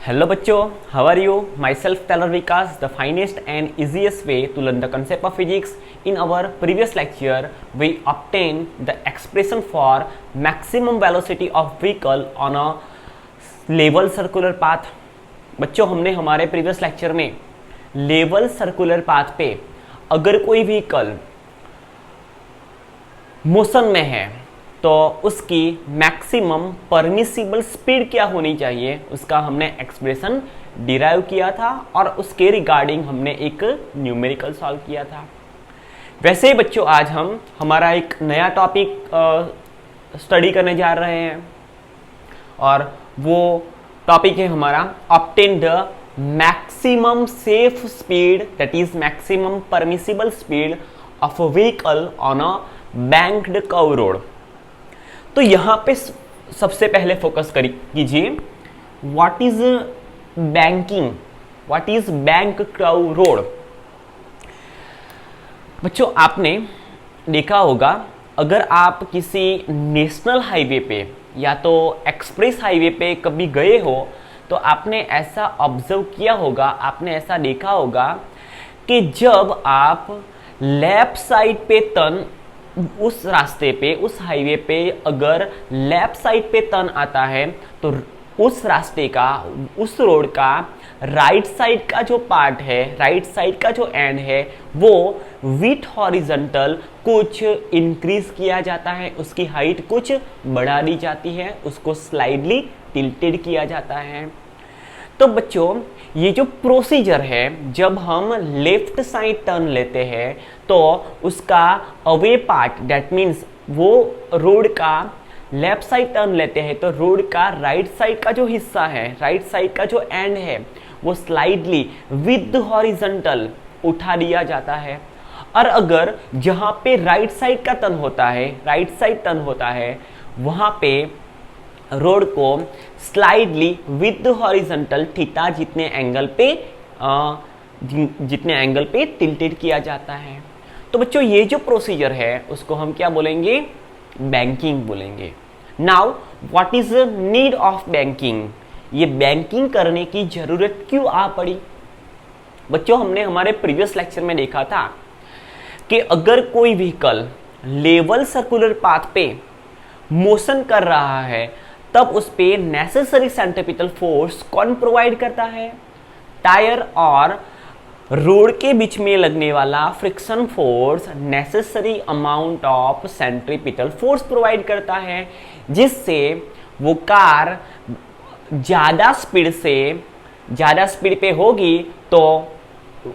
Hello बच्चों, how are you? Myself Taylor Vikas, the finest and easiest way to learn the concept of physics. In our previous lecture, we obtained the expression for maximum velocity of vehicle on a level circular path. बच्चों, हमने हमारे previous lecture में level circular path पे अगर कोई vehicle motion में है तो उसकी मैक्सिमम परमिसिबल स्पीड क्या होनी चाहिए, उसका हमने एक्सप्रेशन डिराइव किया था और उसके रिगार्डिंग हमने एक न्यूमेरिकल सॉल्व किया था। वैसे ही बच्चों, आज हम हमारा एक नया टॉपिक स्टडी करने जा रहे हैं और वो टॉपिक है हमारा obtain the maximum safe speed, that is maximum permissible speed of a vehicle on a banked curve road. तो यहां पे सबसे पहले फोकस कीजिए, what is banking, what is bank curve road. बच्चों, आपने देखा होगा अगर आप किसी नेशनल हाईवे पे या तो एक्सप्रेस हाईवे पे कभी गए हो तो आपने ऐसा ऑब्जर्व किया होगा, आपने ऐसा देखा होगा कि जब आप लेफ्ट साइड पे टर्न, उस रास्ते पे, उस हाईवे पे अगर लेफ्ट साइड पे टर्न आता है तो उस रास्ते का, उस रोड का राइट साइड का जो पार्ट है, राइट साइड का जो एंड है, वो विथ हॉरिजॉन्टल कुछ इंक्रीज किया जाता है, उसकी हाइट कुछ बढ़ा दी जाती है, उसको स्लाइडली टिल्टेड किया जाता है। तो बच्चों, ये जो प्रोसीजर है, जब हम लेफ्ट साइड टर्न लेते हैं तो उसका अवे पार्ट, दैट मीन्स वो रोड का लेफ्ट साइड टर्न लेते हैं तो रोड का राइट साइड का जो हिस्सा है, राइट साइड का जो एंड है, वो स्लाइडली विद हॉरिजॉन्टल उठा दिया जाता है। और अगर जहां पे राइट साइड का टर्न होता है, राइट साइड टर्न होता है, वहां पे रोड को स्लाइडली विद हॉरिजॉन्टल थीटा जितने एंगल पे टिल्टेड किया जाता है। तो बच्चों, ये जो प्रोसीजर है उसको हम क्या बोलेंगे? बैंकिंग बोलेंगे। Now what is the need of banking, ये बैंकिंग करने की जरूरत क्यों आ पड़ी? बच्चों, हमने हमारे प्रीवियस लेक्चर में देखा था कि अगर कोई व्हीकल लेवल सर्कुलर पाथ पे मोशन कर रहा है तब उस पे नेसेसरी सेंट्रीपिटल फोर्स कौन प्रोवाइड करता है? टायर और रोड के बीच में लगने वाला friction force necessary amount of centripetal force provide करता है, जिससे वो कार ज्यादा स्पीड पे होगी तो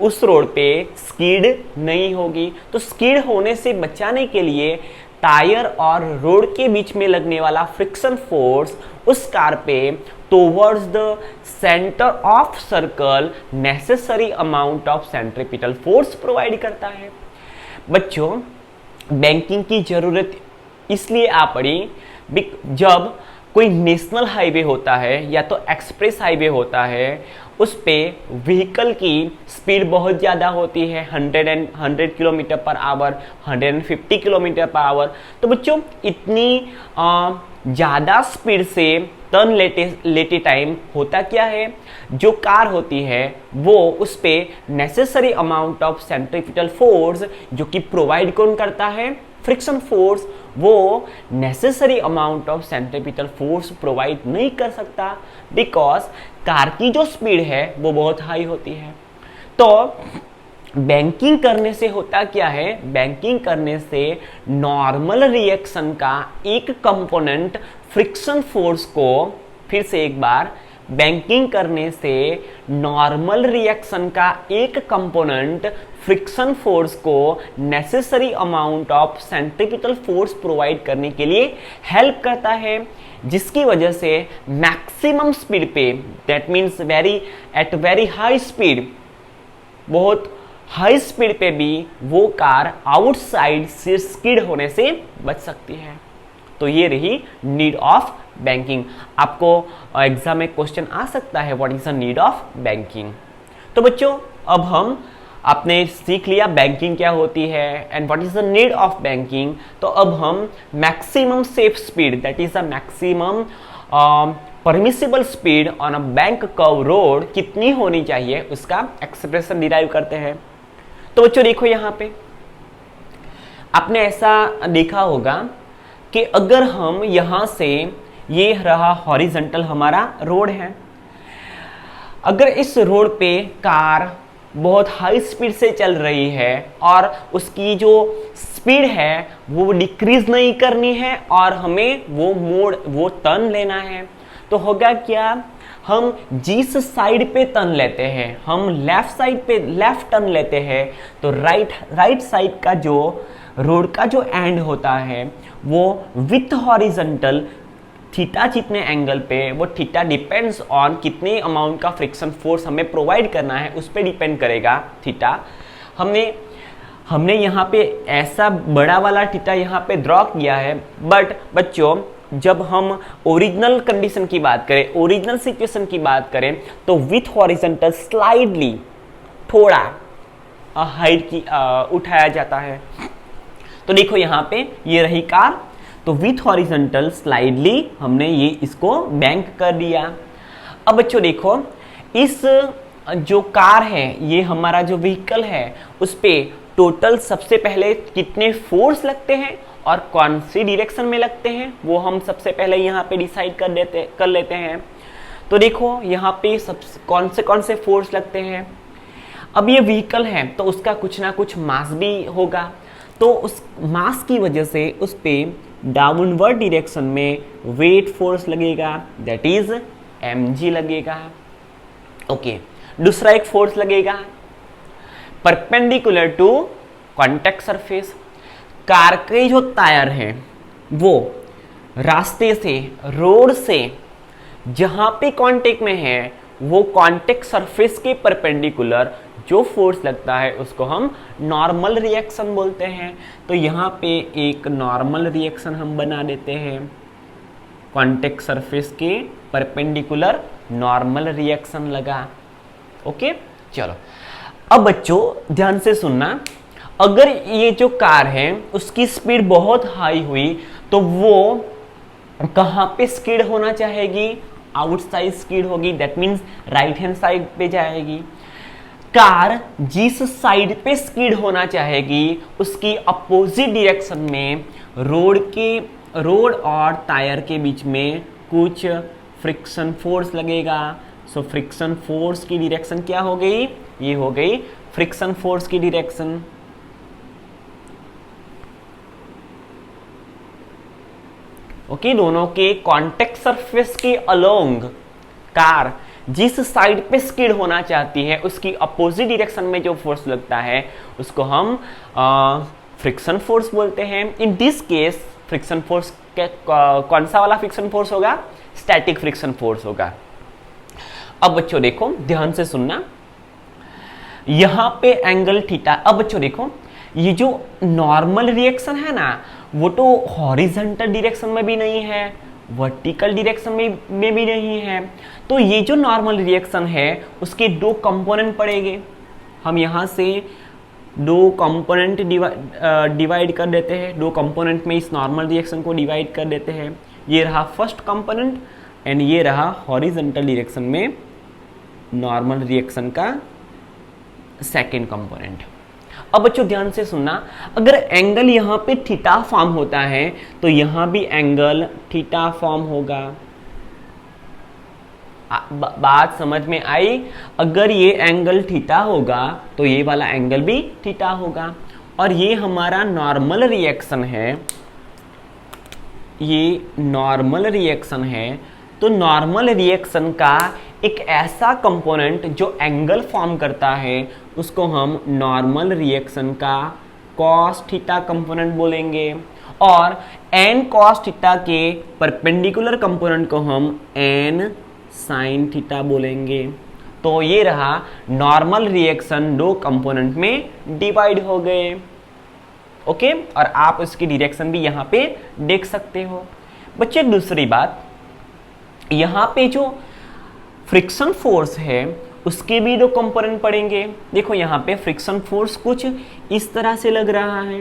उस रोड पे स्किड नहीं होगी। तो स्किड होने से बचाने के लिए टायर और रोड के बीच में लगने वाला फ्रिक्शन फोर्स उस कार पे towards the centre of circle necessary amount of centripetal force provide करता है। बच्चों, बैंकिंग की जरूरत इसलिए आ पड़ी जब कोई नेशनल हाईवे होता है या तो एक्सप्रेस हाईवे होता है, उस पे व्हीकल की स्पीड बहुत ज़्यादा होती है, 100 kilometre per hour, 150 kilometre per hour. तो बच्चों, इतनी ज़्यादा स्पीड से टर्न लेते टाइम होता क्या है, जो कार होती है वो उस पे necessary amount of centripetal force, जो कि प्रोवाइड कौन करता है? फ्रिक्शन फोर्स, वो necessary amount of centripetal force provide नहीं कर सकता, बिकॉज कार की जो स्पीड है वो बहुत हाई होती है। तो बैंकिंग करने से होता क्या है? बैंकिंग करने से नॉर्मल रिएक्शन का एक कंपोनेंट फ्रिक्शन फोर्स को, फिर से एक बार, बैंकिंग करने से नॉर्मल रिएक्शन का एक कंपोनेंट फ्रिक्शन फोर्स को necessary amount of centripetal force provide करने के लिए हेल्प करता है, जिसकी वजह से मैक्सिमम स्पीड पे, that means at very high speed, बहुत हाई स्पीड पे भी वो कार आउटसाइड से स्किड होने से बच सकती है। तो ये रही नीड ऑफ बैंकिंग। आपको एग्जाम में क्वेश्चन आ सकता है, what is the need of banking. तो बच्चों, अब आपने सीख लिया बैंकिंग क्या होती है and what is the need of banking. तो अब हम maximum safe speed, that is the maximum permissible speed on a bank curve road कितनी होनी चाहिए, उसका एक्सप्रेशन डिराइव करते हैं। तो बच्चों देखो यहां पे आपने ऐसा देखा होगा कि अगर हम यहां से, ये रहा हॉरिजॉन्टल हमारा रोड है, अगर इस रोड पे कार बहुत हाई स्पीड से चल रही है और उसकी जो स्पीड है वो डिक्रीज नहीं करनी है और हमें वो टर्न लेना है, तो होगा क्या, हम जिस साइड पे टर्न लेते हैं, हम लेफ्ट साइड पे लेफ्ट टर्न लेते हैं, तो राइट साइड का जो रोड का जो एंड होता है वो विथ हॉरिजॉन्टल थीटा जितने एंगल पे, वो थीटा डिपेंड्स ऑन कितने अमाउंट का फ्रिक्शन फोर्स हमें प्रोवाइड करना है उस पर डिपेंड करेगा थीटा। हमने यहाँ पे ऐसा बड़ा वाला थीटा यहाँ पे ड्रॉ किया है, बट बच्चों जब हम ओरिजिनल कंडीशन की बात करें, ओरिजिनल सिचुएशन की बात करें, तो विथ हॉरिजॉन्टल स्लाइडली थोड़ा हाइट की उठाया जाता है। तो देखो यहाँ पे ये रही कार, तो विथ हॉरिजॉन्टल स्लाइडली हमने ये इसको बैंक कर दिया। अब बच्चों देखो इस जो कार है, ये हमारा जो व्हीकल है, उस पे टोटल सबसे पहले कितने फोर्स लगते हैं और कौन सी डायरेक्शन में लगते हैं वो हम सबसे पहले यहाँ पे डिसाइड कर लेते हैं। तो देखो यहाँ पे कौन से फोर्स लगते हैं। अब ये व्हीकल है तो उसका कुछ ना कुछ मास भी होगा, तो उस मास की वजह से उस पे डाउनवर्ड डायरेक्शन में वेट फोर्स लगेगा, दैट इज mg लगेगा। ओके, दूसरा एक फोर्स लगेगा perpendicular to contact surface. Car के जो टायर हैं वो रास्ते से, रोड से जहां पे कांटेक्ट में है, वो कांटेक्ट सरफेस के परपेंडिकुलर जो फोर्स लगता है उसको हम नॉर्मल रिएक्शन बोलते हैं। तो यहाँ पे एक नॉर्मल रिएक्शन हम बना देते हैं, कांटेक्ट सरफेस के परपेंडिकुलर नॉर्मल रिएक्शन लगा। ओके, चलो अब बच्चों ध्यान से सुनना, अगर ये जो कार है उसकी स्पीड बहुत हाई हुई तो वो कहाँ पे स्किड होना चाहेगी, आउटसाइड स्किड होगी, that means right hand side पे जाएगी। कार जिस साइड पे स्किड होना चाहेगी उसकी अपोजिट डायरेक्शन में रोड और टायर के बीच में कुछ फ्रिक्शन फोर्स लगेगा। सो फ्रिक्शन फोर्स की डायरेक्शन क्या हो गई, ये हो गई फ्रिक्शन फोर्स की डायरेक्शन। ओके, दोनों के कॉन्टेक्ट सरफेस के अलोंग कार जिस साइड पे स्किड होना चाहती है उसकी अपोजिट डायरेक्शन में जो फोर्स लगता है उसको हम फ्रिक्शन फोर्स बोलते हैं। In this case friction force कौन सा वाला फ्रिक्शन फोर्स होगा, स्टैटिक फ्रिक्शन फोर्स होगा। अब बच्चों देखो ध्यान से सुनना, यहां पे एंगल थीटा। अब बच्चों देखो ये जो नॉर्मल रिएक्शन है ना, वो तो हॉरिजॉन्टल डायरेक्शन में भी नहीं है, वर्टिकल डायरेक्शन में भी नहीं है। तो ये जो नॉर्मल रिएक्शन है उसके दो कंपोनेंट पड़ेंगे। हम यहाँ से दो कंपोनेंट डिवाइड कर देते हैं, दो कंपोनेंट में इस नॉर्मल रिएक्शन को डिवाइड कर देते हैं। ये रहा फर्स्ट कंपोनेंट एंड ये रहा हॉरिजॉन्टल डायरेक्शन में नॉर्मल रिएक्शन का सेकेंड कंपोनेंट। अब बच्चों ध्यान से सुनना, अगर एंगल यहाँ पे थीटा फॉर्म होता है तो यहाँ भी एंगल थीटा फॉर्म होगा। बात समझ में आई? अगर ये एंगल थीटा होगा तो ये वाला एंगल भी थीटा होगा। और ये हमारा नॉर्मल रिएक्शन है, ये नॉर्मल रिएक्शन है। तो नॉर्मल रिएक्शन का एक ऐसा कंपोनेंट जो एंगल फॉर्म करता है उसको हम नॉर्मल रिएक्शन का कॉस थीटा कंपोनेंट बोलेंगे, और एन कॉस थीटा के परपेंडिकुलर कंपोनेंट को हम एन साइन थीटा बोलेंगे। तो ये रहा नॉर्मल रिएक्शन, दो कंपोनेंट में डिवाइड हो गए। ओके, और आप उसकी डायरेक्शन भी यहाँ पे देख सकते हो। बच्चे दूसरी बात, यहाँ पे जो फ्रिक्शन फोर्स है उसके भी दो कंपोनेंट पड़ेंगे। देखो यहाँ पे फ्रिक्शन फोर्स कुछ इस तरह से लग रहा है,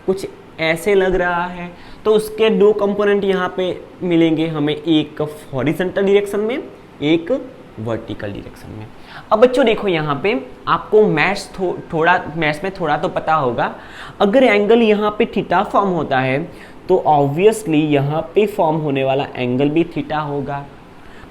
कुछ ऐसे लग रहा है। तो उसके दो कंपोनेंट यहाँ पे मिलेंगे हमें, एक हॉरिजॉन्टल डायरेक्शन में, एक वर्टिकल डायरेक्शन में। अब बच्चों देखो यहाँ पे आपको मैथ्स में थोड़ा तो पता होगा, अगर एंगल यहाँ पे थीटा फॉर्म होता है तो ऑब्वियसली यहाँ पे फॉर्म होने वाला एंगल भी थीटा होगा।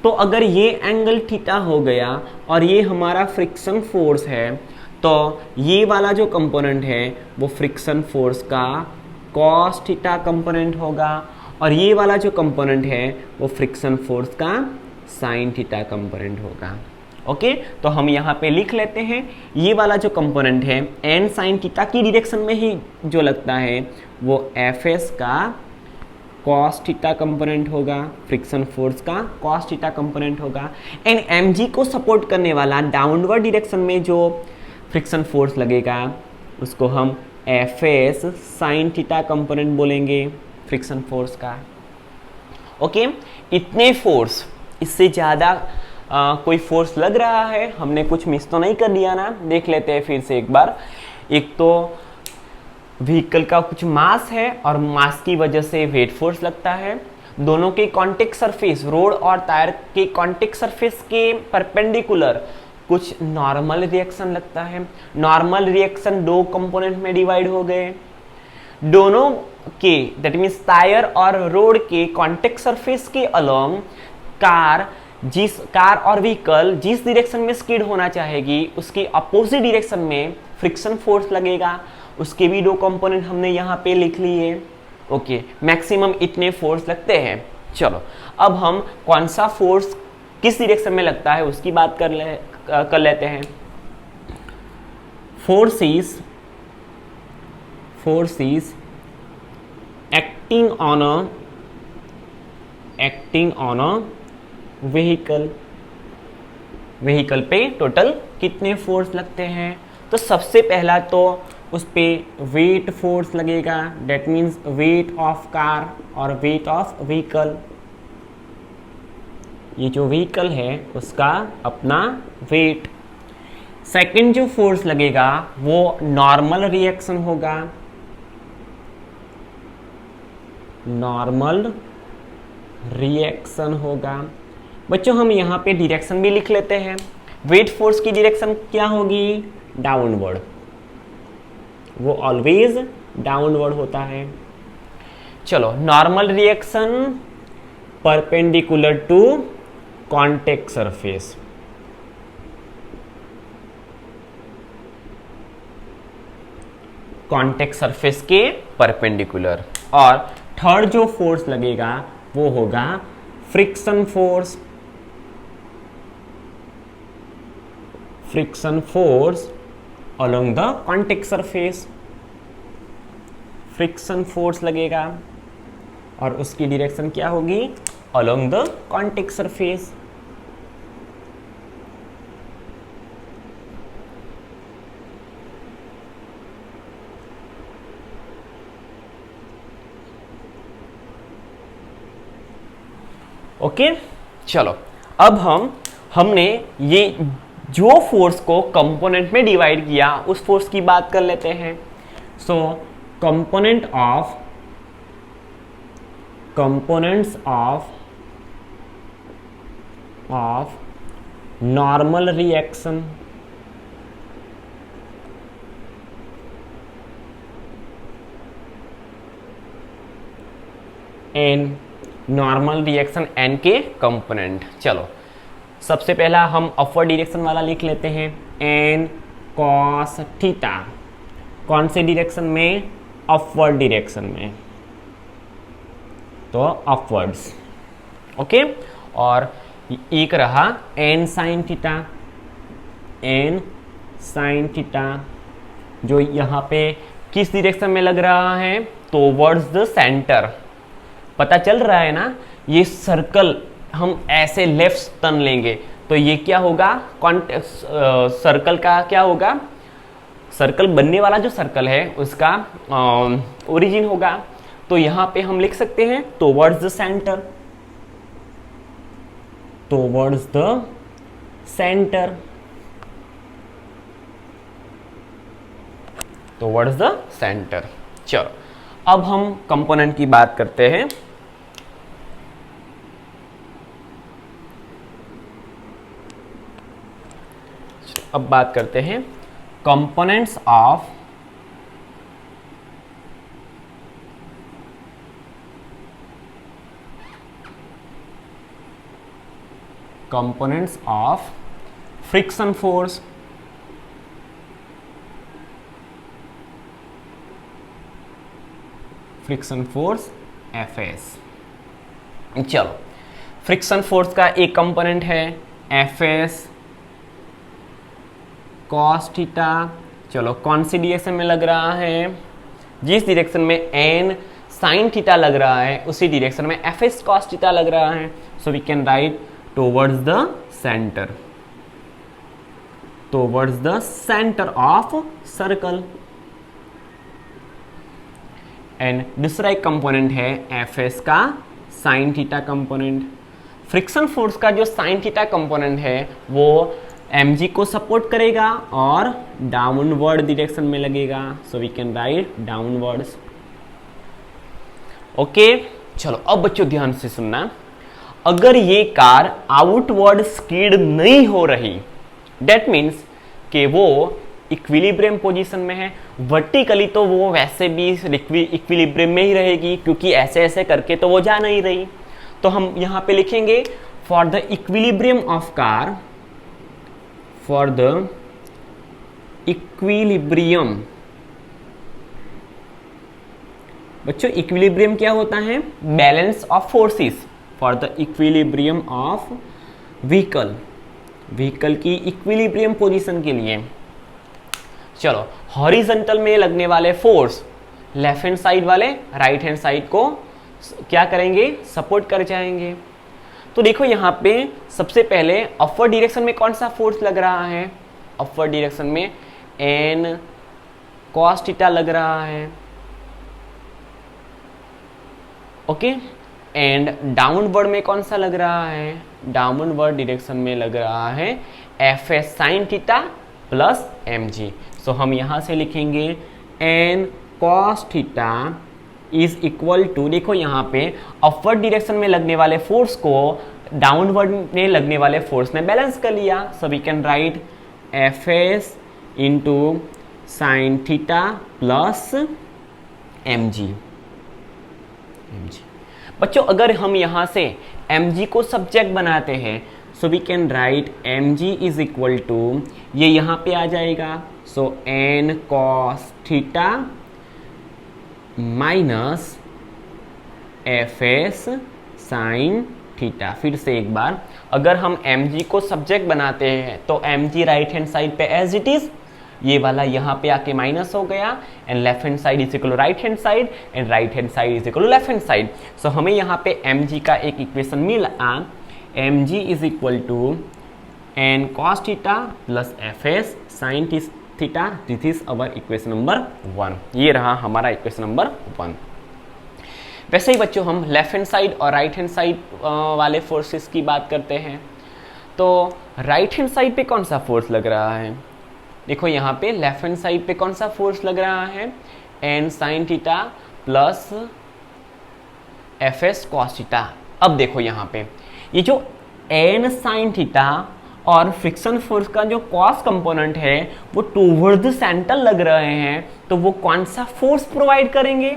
तो अगर ये एंगल थीटा हो गया और ये हमारा फ्रिक्शन फोर्स है, तो ये वाला जो कंपोनेंट है वो फ्रिक्शन फोर्स का कॉस थीटा कंपोनेंट होगा, और ये वाला जो कंपोनेंट है वो फ्रिक्शन फोर्स का साइन थीटा कंपोनेंट होगा। ओके, तो हम यहाँ पे लिख लेते हैं, ये वाला जो कंपोनेंट है एन साइन थीटा की डायरेक्शन में ही जो लगता है वो एफ एस का कॉस थीटा कंपोनेंट होगा, फ्रिक्शन फोर्स का कॉस थीटा कंपोनेंट होगा। एंड एम जी को सपोर्ट करने वाला डाउनवर्ड डायरेक्शन में जो फ्रिक्शन फोर्स लगेगा उसको हम F S sine theta component बोलेंगे फ्रिक्शन फोर्स का। ओके, इतने फोर्स, इससे ज़्यादा कोई फोर्स लग रहा है, हमने कुछ मिस तो नहीं कर दिया ना? देख लेते हैं फिर से एक बार। एक तो व्हीकल का कुछ मास है और मास की वजह से वेट फोर्स लगता है। दोनों के कॉन्टेक्ट सरफेस, रोड और टायर के कॉन्टेक्ट सरफेस के परपेंडिकुलर कुछ नॉर्मल रिएक्शन लगता है। नॉर्मल रिएक्शन दो कंपोनेंट में डिवाइड हो गए। दोनों के, दैट मीन्स टायर और रोड के कॉन्टेक्ट सरफेस के अलोंग कार और व्हीकल जिस डायरेक्शन में स्किड होना चाहेगी उसकी अपोजिट डायरेक्शन में फ्रिक्शन फोर्स लगेगा। उसके भी दो कंपोनेंट हमने यहाँ पे लिख लिए। ओके, मैक्सिमम इतने फोर्स लगते हैं। चलो अब हम कौन सा फोर्स किस डायरेक्शन में लगता है उसकी बात कर लेते हैं। Force is acting on a vehicle पे टोटल कितने फोर्स लगते हैं? तो सबसे पहला तो उस पे वेट फोर्स लगेगा, that means weight of car और वेट ऑफ व्हीकल। ये जो व्हीकल है उसका अपना वेट। सेकंड जो फोर्स लगेगा वो नॉर्मल रिएक्शन होगा, नॉर्मल रिएक्शन होगा। बच्चों हम यहाँ पे डायरेक्शन भी लिख लेते हैं। वेट फोर्स की डायरेक्शन क्या होगी? डाउनवर्ड, वो ऑलवेज डाउनवर्ड होता है। चलो, normal reaction perpendicular to contact surface, contact surface के परपेंडिकुलर। और थर्ड जो फोर्स लगेगा वो होगा friction force, friction force along the contact surface. Friction force लगेगा और उसकी डायरेक्शन क्या होगी? Along the contact surface. Okay, चलो अब हमने ये जो फोर्स को कंपोनेंट में डिवाइड किया उस फोर्स की बात कर लेते हैं। So components of normal reaction and normal reaction N के कंपोनेंट। चलो सबसे पहला हम अपवर्ड डायरेक्शन वाला लिख लेते हैं, एन कॉस थीटा। कौन से डायरेक्शन में? अपवर्ड डायरेक्शन में, तो अपवर्ड्स। ओके, और एक रहा N sine theta, N sine theta जो यहाँ पे किस डायरेक्शन में लग रहा है? Towards the centre. पता चल रहा है ना? ये सर्कल हम ऐसे लेफ्ट टर्न लेंगे तो ये क्या होगा? सर्कल का क्या होगा? सर्कल बनने वाला जो सर्कल है उसका ओरिजिन होगा। तो यहां पे हम लिख सकते हैं towards the centre, towards the centre, towards the centre. चलो अब हम कंपोनेंट की बात करते हैं। अब बात करते हैं components of friction force. Friction force FS. चलो, फ्रिक्शन फोर्स का एक कंपोनेंट है एफएस कॉस थीटा। चलो, कौन सी डायरेक्शन में लग रहा है? जिस डायरेक्शन में एन साइन थीटा लग रहा है उसी डायरेक्शन में एफएस कॉस थीटा लग रहा है। So we can write towards the centre, towards the centre of circle. And दूसरा एक कंपोनेंट है एफएस का sine theta component. Friction force का जो साइन थीटा कंपोनेंट है वो mg को सपोर्ट करेगा और डाउनवर्ड डायरेक्शन में लगेगा। So we can write downwards. Okay, चलो अब बच्चों ध्यान से सुनना। अगर ये कार आउटवर्ड स्कीड नहीं हो रही, डेट मीन्स कि वो इक्विलिब्रियम पोजीशन में है। वर्टिकली तो वो वैसे भी इक्विलिब्रियम में ही रहेगी, क्योंकि ऐसे ऐसे करके तो वो जा नहीं रही। तो हम यहां पे लिखेंगे for the equilibrium of car, for the equilibrium. बच्चों इक्विलिब्रियम क्या होता है? Balance of forces. For the equilibrium of vehicle, vehicle की इक्विलिब्रियम पोजीशन के लिए। चलो, हॉरिजॉन्टल में लगने वाले फोर्स लेफ्ट हैंड साइड वाले राइट हैंड साइड को क्या करेंगे? सपोर्ट कर जाएंगे। तो देखो यहां पे सबसे पहले अपवर्ड डायरेक्शन में कौन सा फोर्स लग रहा है? अपवर्ड डायरेक्शन में एन कॉस थीटा लग रहा है। ओके, एंड डाउनवर्ड में कौन सा लग रहा है? डाउनवर्ड डायरेक्शन में लग रहा है F S sine theta plus M G. So हम यहां से लिखेंगे N cos theta is equal to, देखो यहां पे अपवर्ड डायरेक्शन में लगने वाले फोर्स को डाउनवर्ड में लगने वाले फोर्स ने बैलेंस कर लिया। So we can write F S into sine theta plus M G. बच्चों अगर हम यहां से mg को सब्जेक्ट बनाते हैं, so we can write mg is equal to, ये यहां पे आ जाएगा। So n cos theta minus F S sine theta. फिर से एक बार, अगर हम mg को सब्जेक्ट बनाते हैं तो mg राइट हैंड साइड पे एज इट इज, ये वाला यहाँ पे आके माइनस हो गया, and left hand side is equal to right hand side and right hand side is equal to left hand side. So हमें यहाँ पे mg का एक इक्वेशन मिला, mg is equal to n cos theta plus F S sine theta. This is our equation number 1। ये रहा हमारा equation number 1। वैसे ही बच्चों हम लेफ्ट हैंड साइड और राइट हैंड साइड वाले फोर्सेस की बात करते हैं। तो राइट हैंड साइड पे कौन सा फोर्स लग रहा है? देखो यहाँ पे लेफ्ट हैंड साइड पे कौन सा फोर्स लग रहा है? N sine theta plus F S cos theta. अब देखो यहाँ पे ये जो एन साइन थीटा और फ्रिक्शन फोर्स का जो कॉस कंपोनेंट है वो टूवर्ड द सेंटर लग रहे हैं, तो वो कौन सा फोर्स प्रोवाइड करेंगे?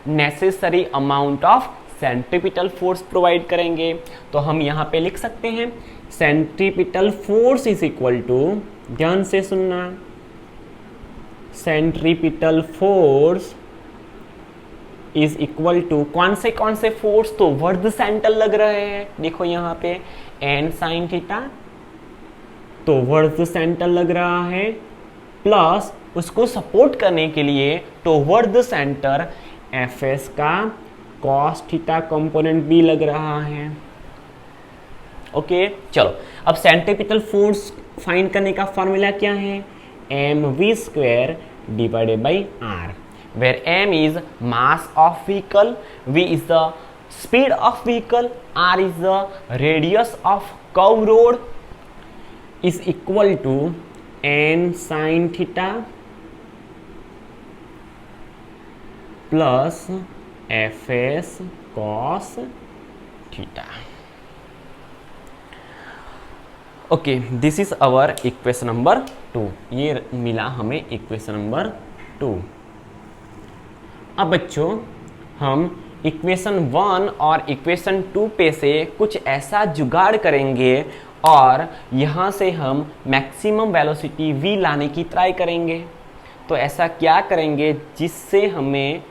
Necessary amount of centripetal force provide करेंगे। तो हम यहाँ पे लिख सकते हैं centripetal force is equal to, ध्यान से सुनना, centripetal force is equal to कौन से फोर्स? तो वर्ड सेंटर लग रहे हैं। देखो यहाँ पे एन साइन थीटा तो वर्ड सेंटर लग रहा है, प्लस उसको सपोर्ट करने के लिए toward the centre F S का कॉस थीटा कंपोनेंट भी लग रहा है। ओके, चलो अब सेंट्रीपिटल फोर्स फाइंड करने का फॉर्मूला क्या है? M V square divided by R, where M is mass of vehicle, V is the speed of vehicle, R is the radius of curve road, is equal to N sine theta plus F S cos theta. Okay, this is our equation number 2। ये मिला हमें equation number 2। अब बच्चों हम equation 1 और equation 2 पे से कुछ ऐसा जुगाड़ करेंगे और यहाँ से हम मैक्सिमम वेलोसिटी v लाने की ट्राई करेंगे। तो ऐसा क्या करेंगे जिससे हमें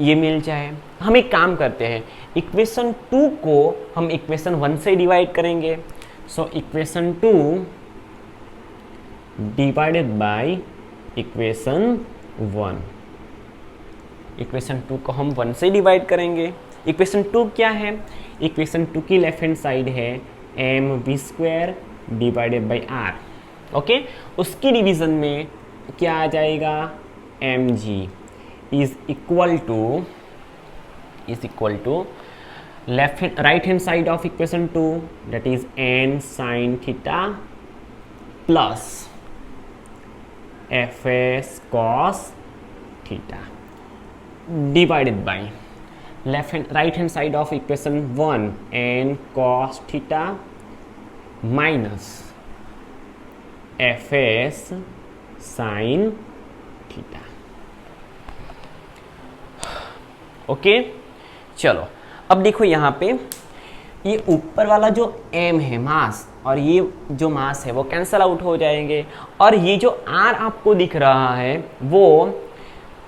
ये मिल जाए। हम एक काम करते हैं, इक्वेशन 2 को हम इक्वेशन 1 से डिवाइड करेंगे। So equation 2 divided by equation 1। Equation 2 को हम 1 से डिवाइड करेंगे। इक्वेशन 2 क्या है? इक्वेशन 2 की लेफ्ट हैंड साइड है M V square divided by R. Okay, उसकी डिवीजन में क्या आ जाएगा? M G is equal to left hand right hand side of equation 2 that is N sine theta plus F S cos theta divided by left hand right hand side of equation 1 N cos theta minus F S sine theta. Okay, चलो अब देखो यहाँ पे ये ऊपर वाला जो m है मास और ये जो मास है वो कैंसल आउट हो जाएंगे और ये जो r आपको दिख रहा है वो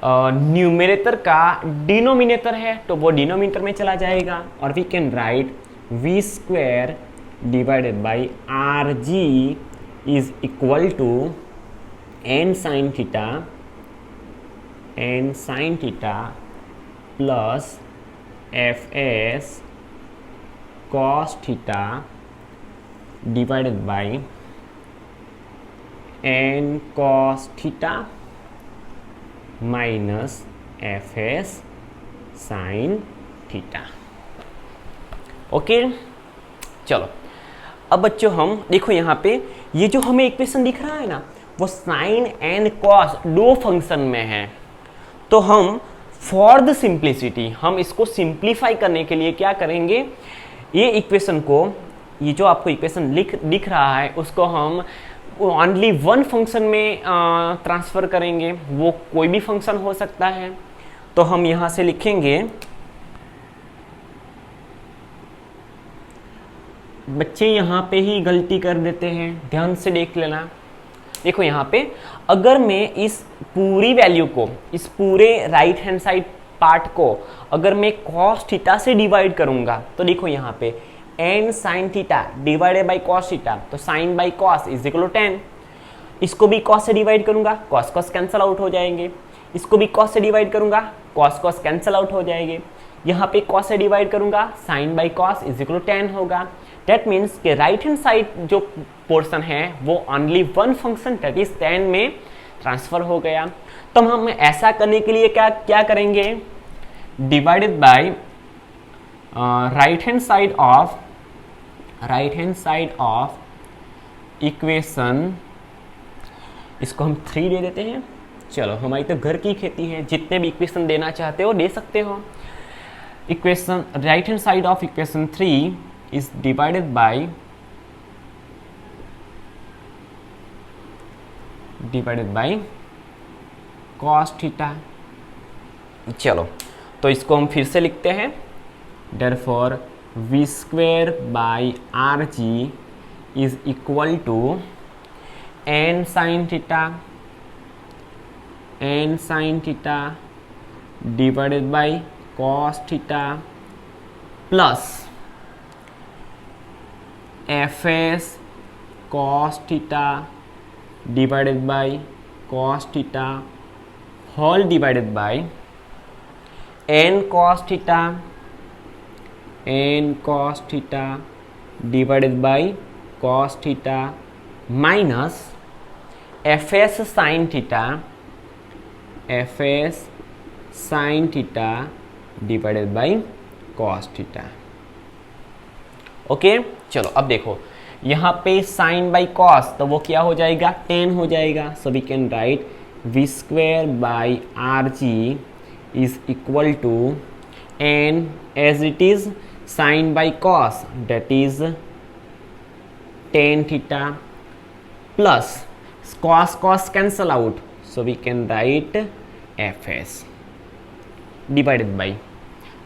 न्यूमरेटर का डिनोमिनेटर है तो वो डिनोमिनेटर में चला जाएगा और we can write v square divided by R G is equal to n sine theta plus F S cos theta divided by N cos theta minus F S sine theta. Okay, चलो अब बच्चों हम देखो यहाँ पे ये जो हमें इक्वेशन दिख रहा है ना वो साइन एंड कॉस दो फंक्शन में है। तो हम फॉर द सिंप्लिसिटी हम इसको सिंप्लीफाई करने के लिए क्या करेंगे, ये इक्वेशन को, ये जो आपको इक्वेशन दिख रहा है उसको हम ओनली वन फंक्शन में ट्रांसफर करेंगे। वो कोई भी फंक्शन हो सकता है। तो हम यहां से लिखेंगे, बच्चे यहां पे ही गलती कर देते हैं, ध्यान से देख लेना। देखो यहाँ पे अगर मैं इस पूरी वैल्यू को, इस पूरे राइट हैंड साइड पार्ट को अगर मैं कॉस थीटा से डिवाइड करूंगा तो देखो यहाँ पे n sine theta divided by cos theta, तो sine by cos is equal to 10। इसको भी कॉस से डिवाइड करूंगा, कॉस कॉस कैंसल आउट हो जाएंगे। इसको भी कॉस से डिवाइड करूंगा, कॉस कॉस कैंसल आउट हो जाएंगे। यहाँ पे कॉस से डिवाइड करूंगा, sine by cos is equal to 10 होगा। दैट मीन्स के राइट हैंड साइड जो पोर्शन है वो only one function that is 10 में ट्रांसफर हो गया। तो हम ऐसा करने के लिए क्या करेंगे, divided by right hand side of equation, इसको हम 3 दे देते हैं। चलो हमारी तो घर की खेती है, जितने भी इक्वेशन देना चाहते हो दे सकते हो। Equation right hand side of equation 3 is divided by cos theta. चलो तो इसको हम फिर से लिखते हैं, therefore v square by R G is equal to n sine theta divided by cos theta plus F S cos theta divided by cos theta whole divided by N cos theta divided by cos theta minus F S sine theta divided by cos theta. Okay, चलो अब देखो यहाँ पे sign by cos तो वो क्या हो जाएगा, 10 हो जाएगा। So we can write v square by are g is equal to n as it is sin by cos, that is tan theta, plus cos cancel out, so we can write fs divided by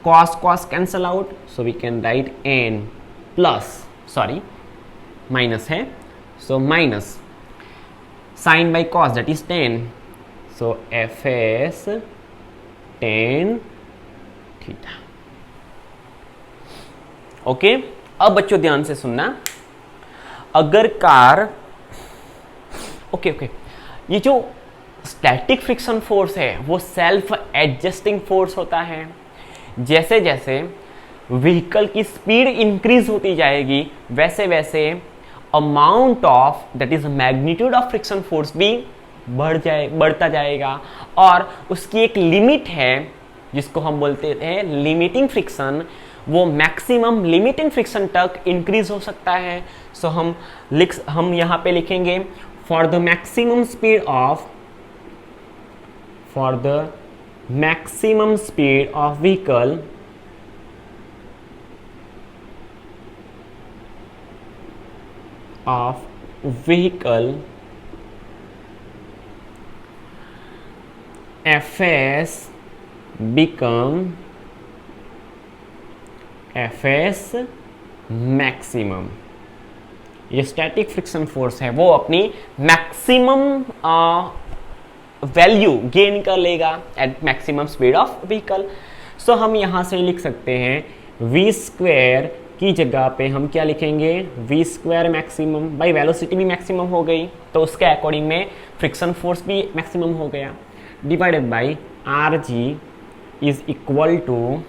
cos cancel out, so we can write n plus, sorry minus है, so minus sin by cos, that is tan, so fs tan theta. Okay, अब बच्चों ध्यान से सुनना, अगर car okay ये जो static friction force है वो सेल्फ एडजस्टिंग फोर्स होता है। जैसे जैसे व्हीकल की स्पीड इंक्रीज होती जाएगी वैसे वैसे amount of, that is magnitude of friction force भी बढ़ता जाएगा, और उसकी एक लिमिट है जिसको हम बोलते हैं लिमिटिंग फ्रिक्शन, वो मैक्सिमम लिमिटिंग फ्रिक्शन तक इंक्रीज हो सकता है। सो हम यहाँ पे लिखेंगे for the maximum speed of vehicle fs become fs maximum. ये स्टैटिक फ्रिक्शन फोर्स है वो अपनी मैक्सिमम वैल्यू गेन कर लेगा at maximum speed of vehicle. So हम यहां से लिख सकते हैं v स्क्वायर की जगह पे हम क्या लिखेंगे, v square maximum, by velocity भी मैक्सिमम हो गई तो उसके अकॉर्डिंग में फ्रिक्शन फोर्स भी मैक्सिमम हो गया, divided by R G is equal to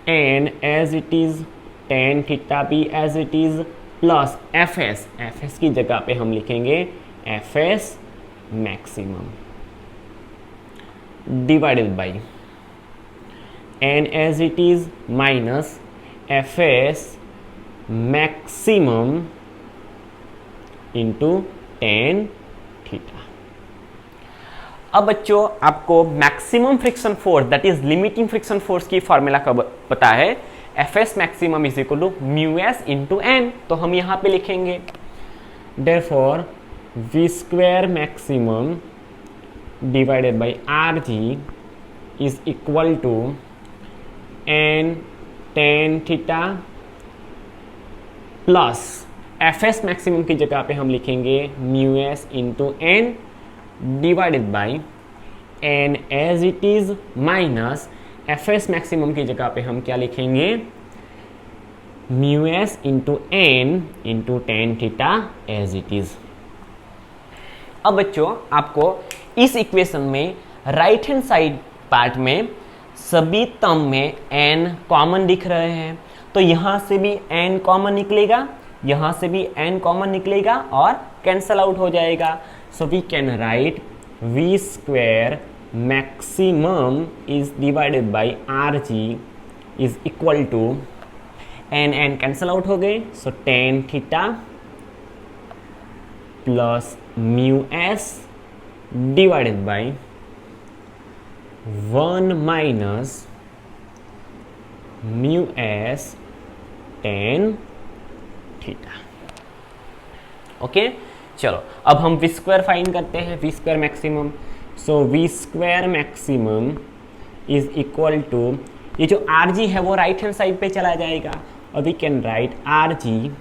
n as it is tan theta b as it is plus fs की जगह पे हम लिखेंगे fs maximum divided by n as it is minus fs maximum into tan theta. अब बच्चों आपको maximum friction force, that is limiting friction force की formula का पता है, fs maximum is equal to mu S into n, तो हम यहाँ पे लिखेंगे therefore v square maximum divided by R G is equal to n tan theta plus fs maximum की जगह पे हम लिखेंगे mu S into N divided by n as it is minus fs maximum की जगह पे हम क्या लिखेंगे mu S into n into tan theta as it is. अब बच्चों आपको इस इक्वेशन में राइट हैंड साइड पार्ट में सभी टर्म में n कॉमन दिख रहे हैं, तो यहां से भी n कॉमन निकलेगा, यहां से भी n कॉमन निकलेगा और कैंसल आउट हो जाएगा। So we can write v square maximum is divided by R G is equal to n cancel out हो गए, so tan theta plus mu s divided by 1 minus mu S tan theta. Okay, चलो अब हम v square find करते हैं, v square maximum. So v square maximum is equal to, ये जो R G है वो राइट हैंड साइड पे चला जाएगा और we can write R G,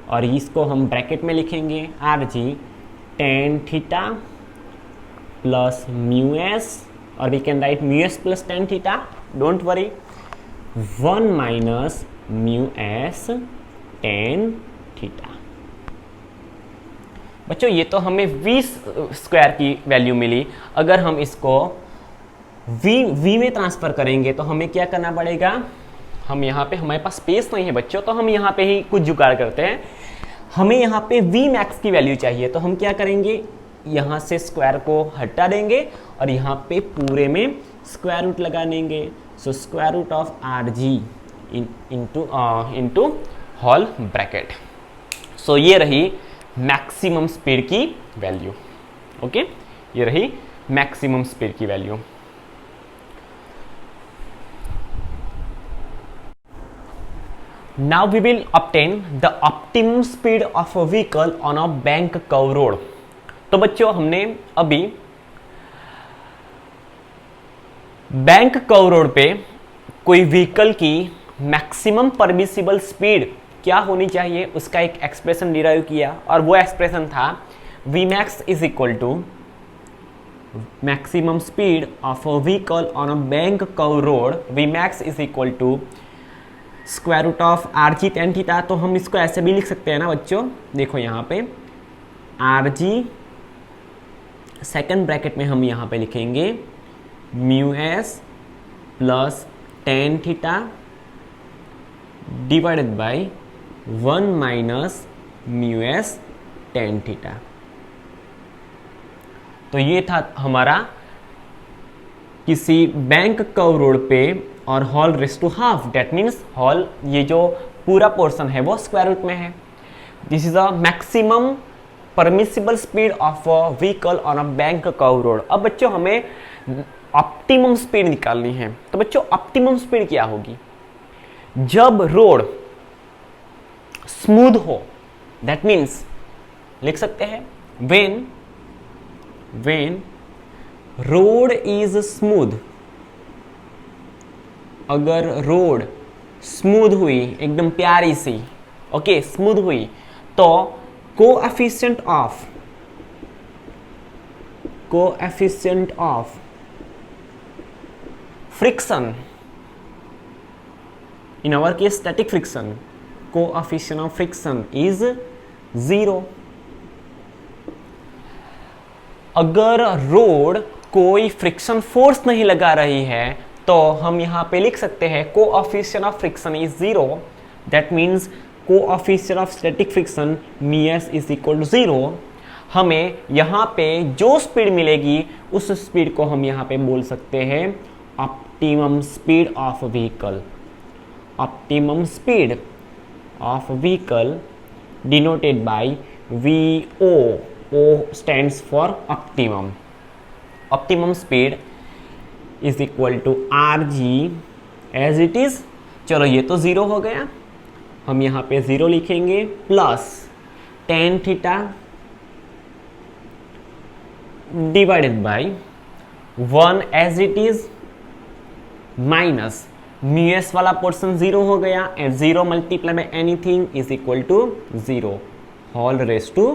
और इसको हम ब्रैकेट में लिखेंगे R G tan theta plus mu S, और we can write mu S plus tan theta, don't worry, 1 minus mu S tan theta. बच्चों ये तो हमें v स्क्वायर की वैल्यू मिली, अगर हम इसको v में ट्रांसफर करेंगे तो हमें क्या करना पड़ेगा, हम यहाँ पे, हमारे पास स्पेस नहीं है बच्चों, तो हम यहाँ पे ही कुछ जुगाड़ करते हैं। हमें यहाँ पे v मैक्स की वैल्यू चाहिए, तो हम क्या करेंगे, यहाँ से स्क्वायर को हटा देंगे और यहाँ पे पूरे में स्क्वायर रूट लगा देंगे। So square root of are G into whole bracket. So ये रही मैक्सिमम स्पीड की वैल्यू। ओके, ये रही मैक्सिमम स्पीड की value. Now we will obtain the optimum speed of a vehicle on a bank curve road. तो बच्चों हमने अभी बैंक कर्व रोड पे कोई व्हीकल की मैक्सिमम परमिसिबल स्पीड क्या होनी चाहिए उसका एक एक्सप्रेशन डिराइव किया, और वो एक्सप्रेशन था Vmax is equal to maximum speed of a vehicle on a bank curve road, Vmax is equal to square root of are g tan theta. तो हम इसको ऐसे भी लिख सकते हैं ना बच्चों, देखो यहाँ पे आर जी सेकेंड ब्रैकेट में हम यहाँ पे लिखेंगे mu S plus tan theta divided by 1 minus mu S ten theta. तो ये था हमारा किसी बैंक कर्व रोड पे और whole raise to half, that means whole ये जो पूरा पोर्शन है वो स्क्वायर रूट में है। This is a maximum permissible speed of a vehicle on a bank curve road. अब बच्चों हमें ऑप्टिमम स्पीड निकालनी है। तो बच्चों ऑप्टिमम स्पीड क्या होगी? जब रोड स्मूथ हो, दैट मीन्स लिख सकते हैं when रोड इज स्मूथ, अगर रोड स्मूथ हुई एकदम प्यारी सी, ओके स्मूथ हुई, तो coefficient of friction, in our case static friction, coefficient of friction is 0। अगर रोड कोई फ्रिक्शन फोर्स नहीं लगा रही है तो हम यहाँ पे लिख सकते हैं coefficient of friction is 0, that means coefficient of static friction ms is equal to 0। हमें यहाँ पे जो स्पीड मिलेगी उस स्पीड को हम यहाँ पे बोल सकते हैं optimum speed of vehicle. Optimum speed of vehicle denoted by VO, O stands for optimum। Optimum speed is equal to RG as it is। चलो ये तो 0 हो गया, हम यहाँ पे 0 लिखेंगे plus tan theta divided by 1 as it is minus mu S वाला पोर्शन 0 हो गया, and 0 multiply by anything is equal to 0 whole raise to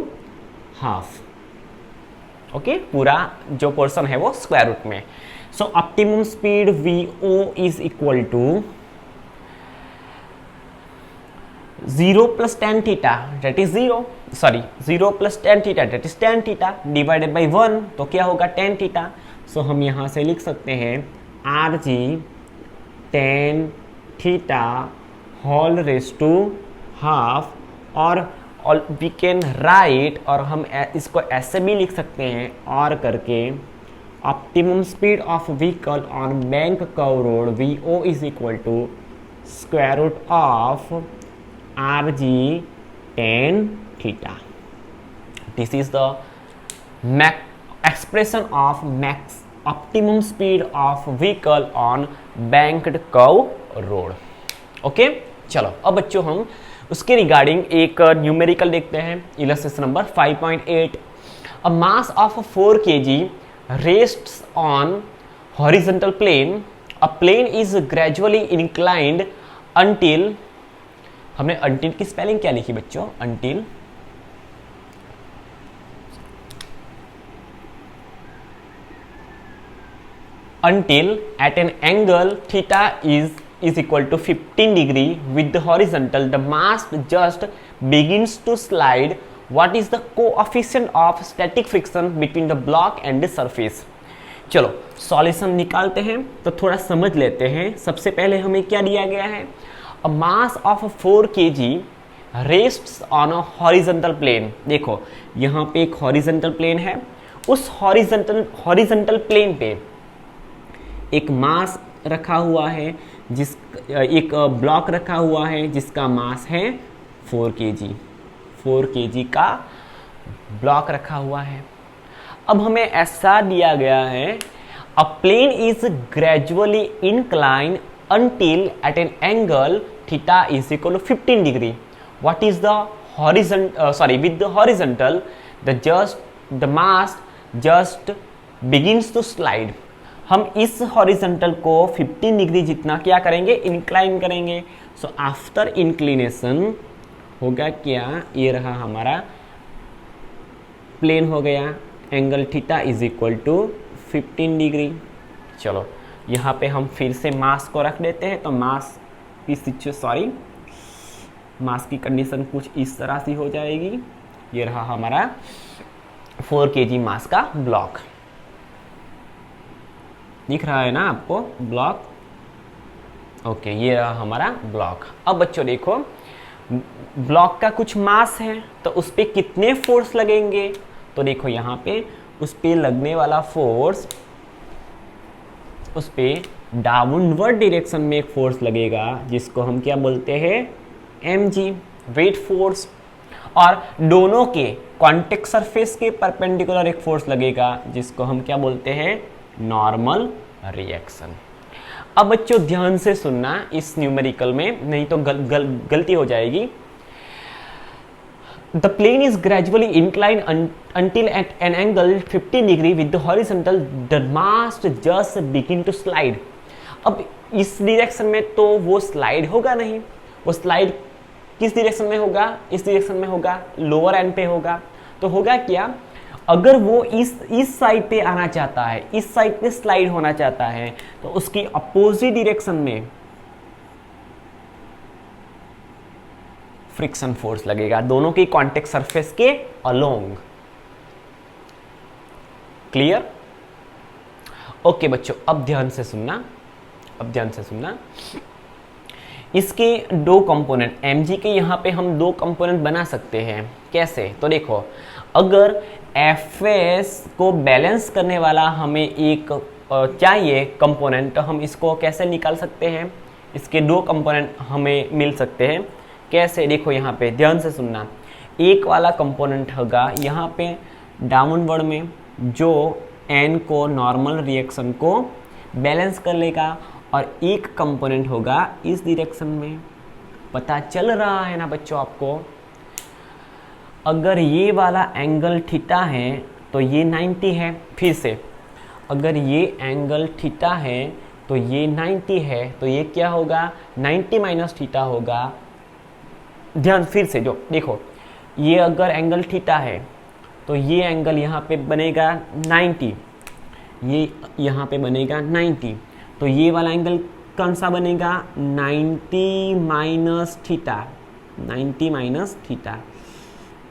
half. Okay, पूरा जो पोर्शन है वो स्क्वायर रूट में। So optimum speed VO is equal to 0 plus tan theta that is 0 plus tan theta that is tan theta divided by 1, तो क्या होगा tan theta. सो हम यहाँ से लिख सकते हैं r g tan theta whole raise to half, और वी कैन राइट, और हम इसको ऐसे भी लिख सकते हैं और करके optimum speed of vehicle on bank curve road VO is equal to square root of are g tan theta. This is the expression of max optimum speed of vehicle on banked curve road। Okay, चलो अब बच्चों हम उसके regarding एक numerical देखते हैं। Illustration number 5.8। A mass of 4 kg rests on horizontal plane, a plane is gradually inclined until, हमने until की स्पेलिंग क्या लिखी बच्चों? until at an angle theta is equal to 15 degree with the horizontal, the mass just begins to slide. What is the coefficient of static friction between the block and the surface? चलो solution निकालते हैं, तो थोड़ा समझ लेते हैं। सबसे पहले हमें क्या दिया गया है? अ mass of 4 kg rests on a horizontal plane। देखो यहाँ पे एक हॉरिजॉन्टल प्लेन है, उस हॉरिजॉन्टल प्लेन पे एक मास रखा हुआ है, एक ब्लॉक रखा हुआ है जिसका मास है 4 kg। 4 kg का ब्लॉक रखा हुआ है। अब हमें ऐसा दिया गया है, a plane is gradually incline until at an angle theta is equal to 15 degree. What is the with the horizontal, the mass just begins to slide. हम इस हॉरिजॉन्टल को 15 डिग्री जितना क्या करेंगे, इंक्लाइन करेंगे. सो आफ्टर इंक्लिनेशन होगा क्या, ये रहा हमारा प्लेन हो गया, angle theta is equal to 15 degree. चलो यहाँ पे हम फिर से मास को रख देते हैं. तो मास मास की कंडीशन कुछ इस तरह से हो जाएगी. ये रहा हमारा 4 kg मास का ब्लॉक. दिख रहा है ना आपको ब्लॉक? ओके, ये रहा हमारा ब्लॉक. अब बच्चों देखो, ब्लॉक का कुछ मास है तो उस पर कितने फोर्स लगेंगे. तो देखो यहाँ पे उस पर लगने वाला फोर्स, उस पर डाउनवर्ड डायरेक्शन में एक फोर्स लगेगा जिसको हम क्या बोलते हैं, mg, वेट फोर्स. और दोनों के कॉन्टेक्ट सरफेस के परपेंडिकुलर एक फोर्स लगेगा जिसको हम क्या बोलते हैं, नॉर्मल रिएक्शन. अब बच्चों ध्यान से सुनना इस न्यूमेरिकल में, नहीं तो गलती हो जाएगी. The plane is gradually inclined until at an angle 15 degree with the horizontal, the mass just begin to slide. अब इस डायरेक्शन में तो वो स्लाइड होगा नहीं. वो स्लाइड किस डायरेक्शन में होगा, इस डायरेक्शन में होगा, लोअर एंड पे होगा. तो होगा क्या, अगर वो इस साइड पे आना चाहता है, इस साइड पे स्लाइड होना चाहता है, तो उसकी अपोजिट डायरेक्शन में फ्रिक्शन फोर्स लगेगा दोनों की कॉन्टेक्ट सरफेस के अलोंग. क्लियर? ओके बच्चों, अब ध्यान से सुनना. इसके दो कंपोनेंट mg के यहाँ पे हम दो कंपोनेंट बना सकते हैं. कैसे? तो देखो, अगर fs को बैलेंस करने वाला हमें एक चाहिए कंपोनेंट, तो हम इसको कैसे निकाल सकते हैं. इसके दो कंपोनेंट हमें मिल सकते हैं. कैसे? देखो यहाँ पे ध्यान से सुनना. एक वाला कंपोनेंट होगा यहाँ पे डाउनवर्ड में, जो n को नॉर्मल रिएक्शन को बैलेंस कर लेगा, और एक कंपोनेंट होगा इस डायरेक्शन में. पता चल रहा है ना बच्चों आपको? अगर ये वाला एंगल थीटा है तो ये 90 है. फिर से, अगर ये एंगल थीटा है तो ये 90 है, तो ये क्या होगा, 90 माइनस थीटा होगा. ध्यान फिर से, जो देखो, ये अगर एंगल थीटा है तो ये एंगल यहाँ पे बनेगा 90, ये यहाँ पे बनेगा 90. तो ये वाला एंगल कौन सा बनेगा, 90 माइनस थीटा. 90 minus theta.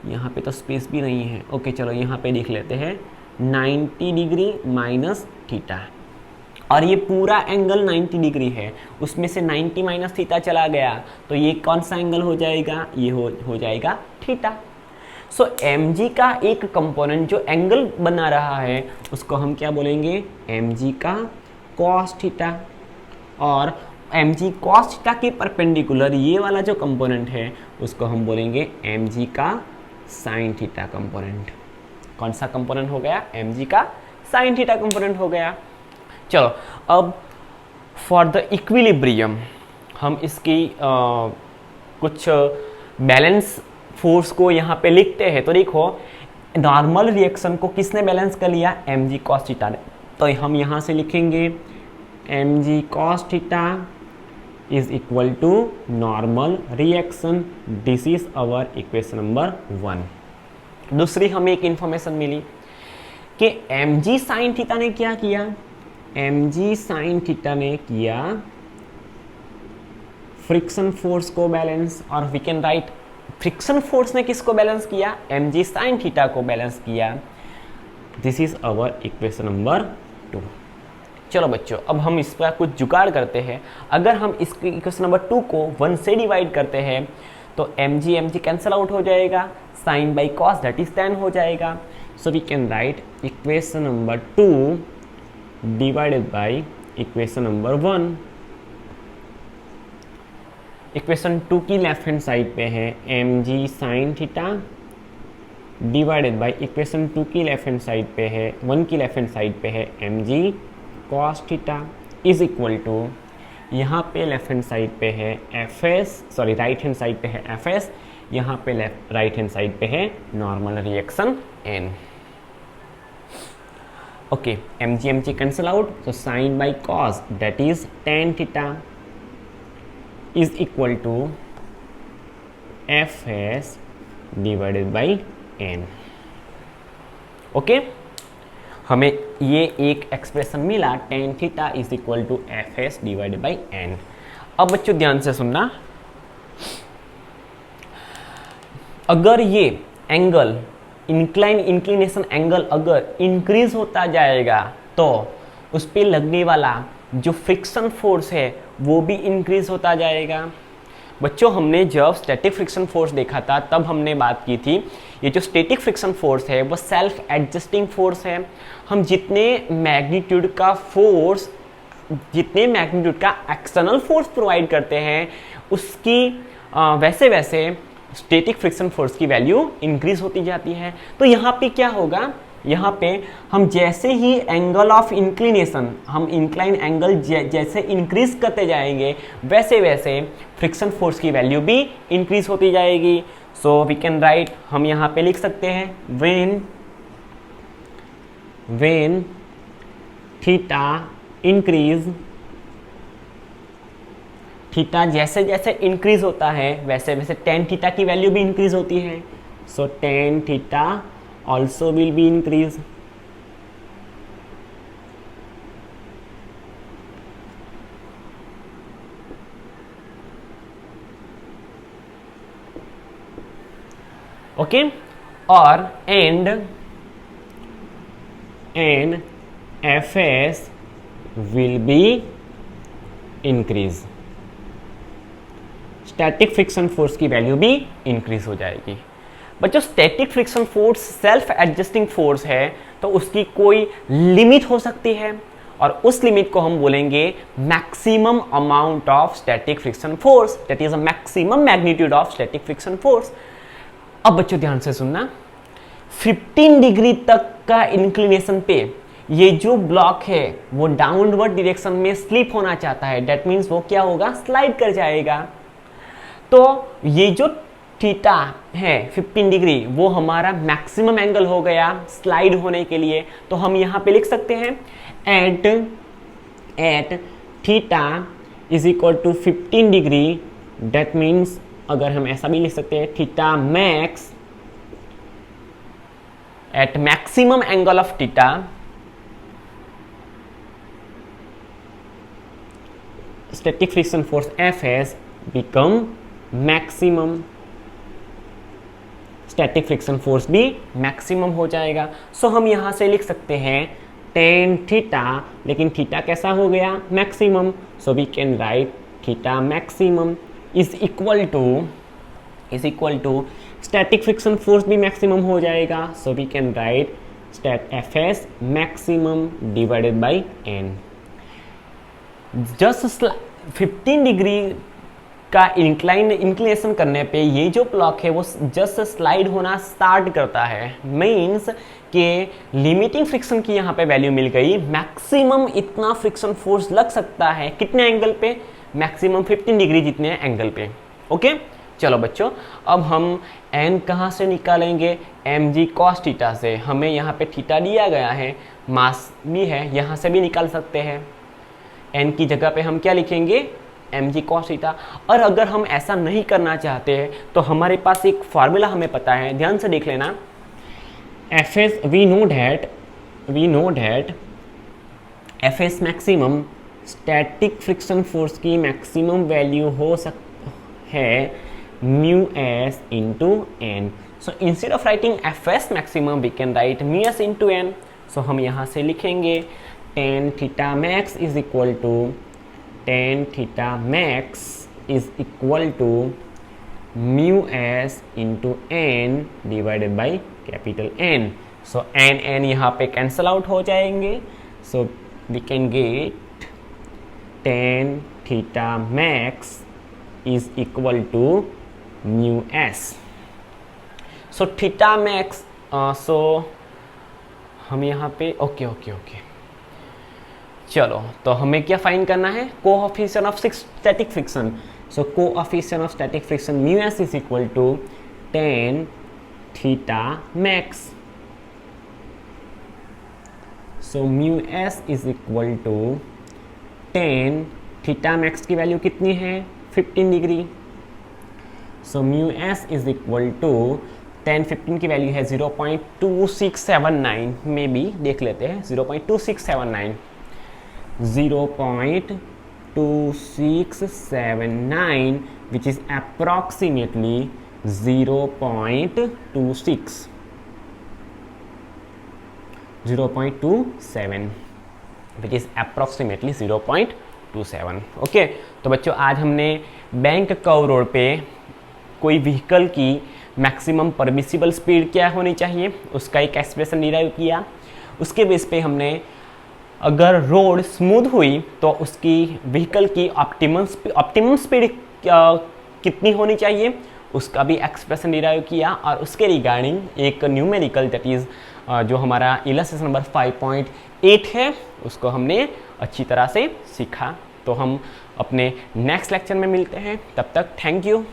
यहाँ पे तो स्पेस भी नहीं है. ओके चलो यहाँ पे लिख लेते हैं 90 डिग्री माइनस थीटा. और ये पूरा एंगल 90 डिग्री है, उसमें से 90 माइनस थीटा चला गया, तो ये कौन सा एंगल हो जाएगा, ये हो जाएगा थीटा. सो mg का एक कंपोनेंट जो एंगल बना रहा है उसको हम क्या बोलेंगे, mg का cos थीटा. और mg cos थीटा के परपेंडिकुलर ये वाला जो कंपोनेंट है उसको हम बोलेंगे mg का sin थीटा कंपोनेंट. कौन सा कंपोनेंट हो गया, mg का sin थीटा कंपोनेंट हो गया. चलो अब फॉर द इक्विलिब्रियम हम इसकी कुछ बैलेंस फोर्स को यहाँ पे लिखते हैं. तो देखो, नॉर्मल रिएक्शन को किसने बैलेंस कर लिया, mg cos थीटा ने. तो हम यहाँ से लिखेंगे mg cos theta is equal to normal reaction. This is our equation number 1. दूसरी हमें एक इंफॉर्मेशन मिली कि mg sin थीटा ने क्या किया, mg sin थीटा ने किया फ्रिक्शन फोर्स को बैलेंस. और we can write, friction force ने किसको बैलेंस किया, mg sin थीटा को बैलेंस किया. This is our equation number 2. चलो बच्चों, अब हम इस पर कुछ जुगाड़ करते हैं. अगर हम इस इक्वेशन नंबर 2 को 1 से डिवाइड करते हैं तो mg कैंसिल आउट हो जाएगा, sine by cos that is tan हो जाएगा. So we can write equation number 2 divided by equation number 1. Equation 2 की लेफ्ट हैंड साइड पे है mg sin theta divided by equation 2 की लेफ्ट हैंड साइड पे है, 1 की लेफ्ट हैंड साइड पे है mg cos theta is equal to यहाँ पे लेफ्ट हैंड साइड पे है F s, sorry right hand side पे है एफ एस, यहाँ पे राइट हैंड साइड पे है normal reaction n. Okay, m g cancel out, so sine by cos that is tan theta is equal to f s divided by n. Okay, हमें ये एक expression मिला tan theta is equal to f s divided by n. अब बच्चों ध्यान से सुनना, अगर ये एंगल इंक्लिनेशन एंगल अगर इंक्रीज होता जाएगा तो उस पर लगने वाला जो फ्रिक्शन फोर्स है वो भी इंक्रीज होता जाएगा। बच्चों हमने जब स्टैटिक फ्रिक्शन फोर्स देखा था तब हमने बात की थी, ये जो स्टैटिक फ्रिक्शन फोर्स है वो सेल्फ एडजस्टिंग फोर्स है। हम जितने मैग्नीट्यूड का एक्सटर्नल फोर्स प्रोवाइड करते हैं उसकी वैसे वैसे स्टैटिक फ्रिक्शन फोर्स की वैल्यू इंक्रीज होती जाती है। तो यहाँ पे क्या होगा, यहाँ पे हम जैसे ही एंगल ऑफ इंक्लिनेशन, हम इंक्लाइन एंगल जैसे इंक्रीज करते जाएंगे वैसे वैसे फ्रिक्शन फोर्स की वैल्यू भी इंक्रीज होती जाएगी। सो वी कैन राइट, हम यहाँ पे लिख सकते हैं व्हेन थीटा इंक्रीज, थीटा जैसे जैसे इंक्रीज होता है वैसे वैसे tan थीटा की वैल्यू भी इंक्रीज होती है। So tan theta also will be increase। Okay, और and F S will be increase, static friction force की वैल्यू भी इंक्रीज हो जाएगी। बच्चों static friction force self adjusting force है तो उसकी कोई लिमिट हो सकती है और उस लिमिट को हम बोलेंगे maximum amount of static friction force, that is a maximum magnitude of static friction force. अब बच्चों ध्यान से सुनना, 15 डिग्री तक का इंक्लिनेशन पे ये जो ब्लॉक है वो डाउनवर्ड डायरेक्शन में स्लिप होना चाहता है, दैट मीन्स वो क्या होगा, स्लाइड कर जाएगा। तो ये जो थीटा है 15 डिग्री वो हमारा मैक्सिमम एंगल हो गया स्लाइड होने के लिए। तो हम यहाँ पे लिख सकते हैं at theta is equal to 15 degree, that means अगर हम ऐसा भी लिख सकते हैं theta max at maximum angle of theta static friction force f s become maximum, static friction force भी मैक्सिमम हो जाएगा। सो हम यहां से लिख सकते हैं tan थीटा, लेकिन थीटा कैसा हो गया, maximum. So we can write theta maximum is equal to static friction force भी मैक्सिमम हो जाएगा। So we can write stat f S maximum divided by n. Just 15 degree का इंक्लिनेशन करने पे ये जो ब्लॉक है वो जस्ट स्लाइड होना स्टार्ट करता है, मीन्स कि लिमिटिंग फ्रिक्शन की यहाँ पे वैल्यू मिल गई। मैक्सिमम इतना फ्रिक्शन फोर्स लग सकता है कितने एंगल पे, मैक्सिमम 15 डिग्री जितने एंगल पे। ओके, चलो बच्चों अब हम n कहाँ से निकालेंगे, mg cos थीटा से। हमें यहाँ पे थीटा दिया गया है, मास भी है, यहाँ से भी निकाल सकते हैं। n की जगह पे हम क्या लिखेंगे, mg cos थीटा। और अगर हम ऐसा नहीं करना चाहते हैं तो हमारे पास एक फार्मूला हमें पता है, ध्यान से देख लेना। F S we know that F S maximum, static friction force की मैक्सिमम वैल्यू हो सकती है mu S into N. So instead of writing F S maximum we can write mu S into N. So हम यहाँ से लिखेंगे tan theta max is equal to tan theta max is equal to mu S into N divided by capital N. So N यहाँ पे cancel out हो जाएंगे। So we can get tan theta max is equal to mu S. So theta max, so हम यहाँ पे okay चलो तो हमें क्या फाइंड करना है, coefficient of static friction. So coefficient of static friction mu s is equal to tan theta max. So mu s is equal to tan theta max की वैल्यू कितनी है 15 degree. So mu s is equal to 10 15 की value है 0.2679 में भी देख लेते हैं 0.2679 0.2679 which is approximately 0.26 which is approximately 0.27। Okay, तो बच्चों आज हमने बैंक कर्व रोड पे कोई व्हीकल की मैक्सिमम परमिसिबल स्पीड क्या होनी चाहिए उसका एक एक्सप्रेशन डिराइव किया। उसके बेस पे हमने अगर रोड स्मूथ हुई तो उसकी व्हीकल की ऑप्टिमम स्पीड कितनी होनी चाहिए उसका भी एक्सप्रेशन डिराइव किया, और उसके रिगार्डिंग एक न्यूमेरिकल दैट इज़ जो हमारा इलस्ट्रेशन नंबर 5.8 है उसको हमने अच्छी तरह से सीखा। तो हम अपने नेक्स्ट लेक्चर में मिलते हैं, तब तक थैंक यू।